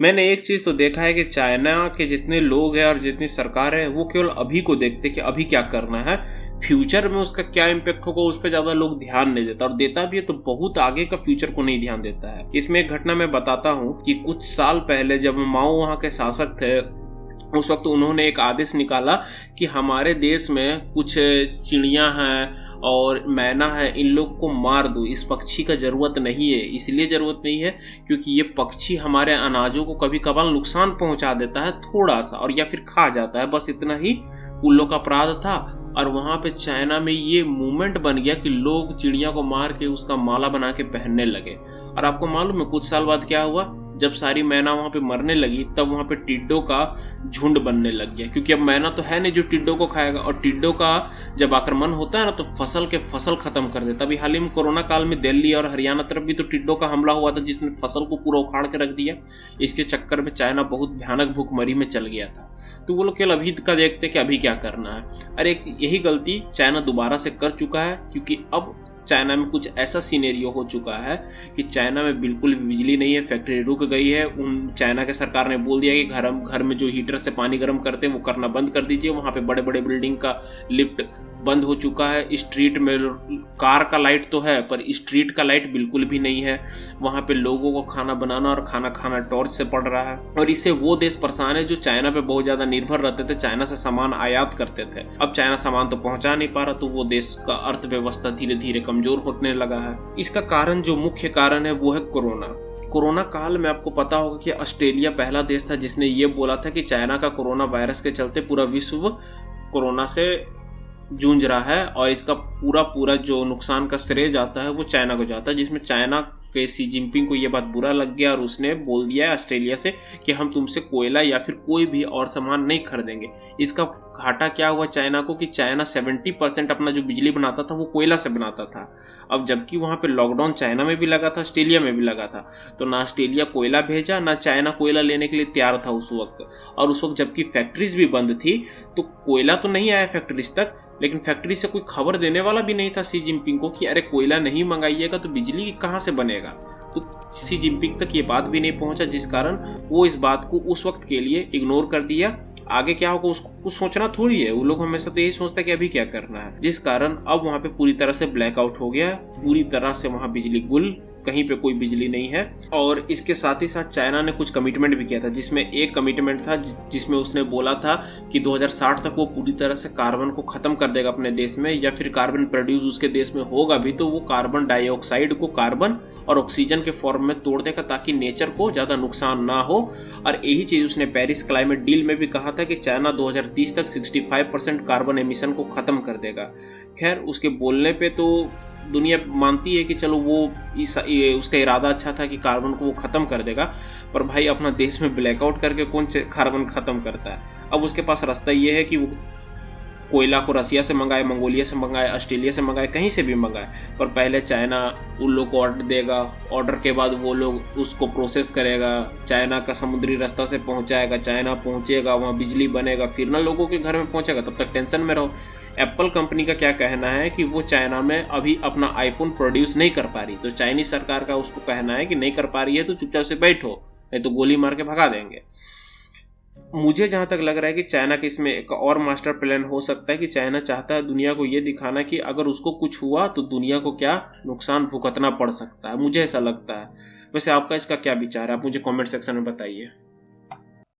मैंने एक चीज़ तो देखा है कि चाइना के जितने लोग हैं और जितनी सरकार है वो केवल अभी को देखते कि अभी क्या करना है, फ्यूचर में उसका क्या इम्पैक्ट होगा उस पर ज़्यादा लोग ध्यान नहीं देता, और देता भी है तो बहुत आगे का फ्यूचर को नहीं ध्यान देता है। इसमें एक घटना मैं बताता हूँ कि कुछ साल पहले जब माओ वहाँ के शासक थे, उस वक्त उन्होंने एक आदेश निकाला कि हमारे देश में कुछ चिड़ियाँ हैं और मैना है, इन लोग को मार दो, इस पक्षी का ज़रूरत नहीं है। इसलिए ज़रूरत नहीं है क्योंकि ये पक्षी हमारे अनाजों को कभी कभार नुकसान पहुंचा देता है थोड़ा सा, और या फिर खा जाता है, बस इतना ही उन लोग का अपराध था। और वहाँ पे चाइना में ये मूवमेंट बन गया कि लोग चिड़िया को मार के उसका माला बना के पहनने लगे। और आपको मालूम है कुछ साल बाद क्या हुआ? जब सारी मैना वहाँ पे मरने लगी तब वहाँ पे टिड्डों का झुंड बनने लग गया, क्योंकि अब मैना तो है नहीं जो टिड्डों को खाएगा, और टिड्डों का जब आक्रमण होता है ना तो फसल खत्म कर देता। अभी हाल ही में कोरोना काल में दिल्ली और हरियाणा तरफ भी तो टिड्डों का हमला हुआ था जिसने फसल को पूरा उखाड़ के रख दिया। इसके चक्कर में चाइना बहुत भयानक भूखमरी में चल गया था। तो वो लोग केवल अभी का देखते कि अभी क्या करना है। अरे यही गलती चाइना दोबारा से कर चुका है, क्योंकि अब चाइना में कुछ ऐसा सीनेरियो हो चुका है कि चाइना में बिल्कुल भी बिजली नहीं है, फैक्ट्री रुक गई है। चाइना के सरकार ने बोल दिया कि घर में जो हीटर से पानी गर्म करते हैं वो करना बंद कर दीजिए। वहाँ पे बड़े बड़े बिल्डिंग का लिफ्ट बंद हो चुका है। स्ट्रीट में कार का लाइट तो है पर स्ट्रीट का लाइट बिल्कुल भी नहीं है। वहाँ पे लोगों को खाना बनाना और खाना खाना टॉर्च से पड़ रहा है, और इससे वो देश परेशान है जो चाइना पे बहुत ज्यादा निर्भर रहते थे, चाइना से सामान आयात करते थे। अब चाइना सामान तो पहुंचा नहीं पा रहा, तो वो देश का अर्थव्यवस्था धीरे धीरे कमजोर होने लगा है। इसका कारण जो मुख्य कारण है वो है कोरोना काल में आपको पता होगा कि ऑस्ट्रेलिया पहला देश था जिसने ये बोला था कि चाइना का कोरोना वायरस के चलते पूरा विश्व कोरोना से जूझ रहा है, और इसका पूरा जो नुकसान का श्रेय जाता है वो चाइना को जाता है, जिसमें चाइना के शी जिनपिंग को ये बात बुरा लग गया और उसने बोल दिया है ऑस्ट्रेलिया से कि हम तुमसे कोयला या फिर कोई भी और सामान नहीं खरीदेंगे। इसका घाटा क्या हुआ चाइना को कि चाइना 70% अपना जो बिजली बनाता था वो कोयला से बनाता था। अब जबकि वहाँ पे लॉकडाउन चाइना में भी लगा था, ऑस्ट्रेलिया में भी लगा था, तो ना ऑस्ट्रेलिया कोयला भेजा ना चाइना कोयला लेने के लिए तैयार था उस वक्त। और उस वक्त जबकि फैक्ट्रीज भी बंद थी तो कोयला तो नहीं आया फैक्ट्रीज तक, लेकिन फैक्ट्री से कोई खबर देने वाला भी नहीं था शी जिनपिंग को कि अरे कोयला नहीं मंगाइएगा तो बिजली कहाँ से बनेगा। तो शी जिनपिंग तक ये बात भी नहीं पहुंचा, जिस कारण वो इस बात को उस वक्त के लिए इग्नोर कर दिया। आगे क्या होगा उसको कुछ सोचना थोड़ी है, वो लोग हमेशा तो यही सोचते हैं कि अभी क्या करना है, जिस कारण अब वहाँ पे पूरी तरह से ब्लैकआउट हो गया, पूरी तरह से वहाँ बिजली गुल, कहीं पे कोई बिजली नहीं है। और इसके साथ ही साथ चाइना ने कुछ कमिटमेंट भी किया था, जिसमें एक कमिटमेंट था जिसमें उसने बोला था कि 2060 तक वो पूरी तरह से कार्बन को खत्म कर देगा अपने देश में, या फिर कार्बन प्रोड्यूस उसके देश में होगा भी तो वो कार्बन डाइऑक्साइड को कार्बन और ऑक्सीजन के फॉर्म में तोड़ देगा ताकि नेचर को ज़्यादा नुकसान ना हो। और यही चीज़ उसने पेरिस क्लाइमेट डील में भी कहा था कि चाइना 2030 तक 65% कार्बन एमिशन को ख़त्म कर देगा। खैर उसके बोलने पे तो दुनिया मानती है कि चलो वो उसका इरादा अच्छा था कि कार्बन को वो ख़त्म कर देगा, पर भाई अपना देश में ब्लैकआउट करके कौन से कार्बन ख़त्म करता है। अब उसके पास रास्ता ये है कि वो कोयला को रसिया से मंगाए, मंगोलिया से मंगाए, ऑस्ट्रेलिया से मंगाए, कहीं से भी मंगाए, पर पहले चाइना उन लोग को ऑर्डर देगा, ऑर्डर के बाद वो लोग उसको प्रोसेस करेगा, चाइना का समुद्री रास्ता से पहुंचाएगा, चाइना पहुंचेगा, वहाँ बिजली बनेगा, फिर ना लोगों के घर में पहुंचेगा, तब तक टेंशन में रहो। एप्पल कंपनी का क्या कहना है कि वो चाइना में अभी अपना आईफोन प्रोड्यूस नहीं कर पा रही, तो चाइनीज सरकार का उसको कहना है कि नहीं कर पा रही है तो चुपचाप से बैठो, नहीं तो गोली मार के भगा देंगे। मुझे जहां तक लग रहा है कि चाइना के इसमें एक और मास्टर प्लान हो सकता है कि चाइना चाहता है दुनिया को ये दिखाना कि अगर उसको कुछ हुआ तो दुनिया को क्या नुकसान भुगतना पड़ सकता है, मुझे ऐसा लगता है। वैसे आपका इसका क्या विचार है, आप मुझे कमेंट सेक्शन में बताइए।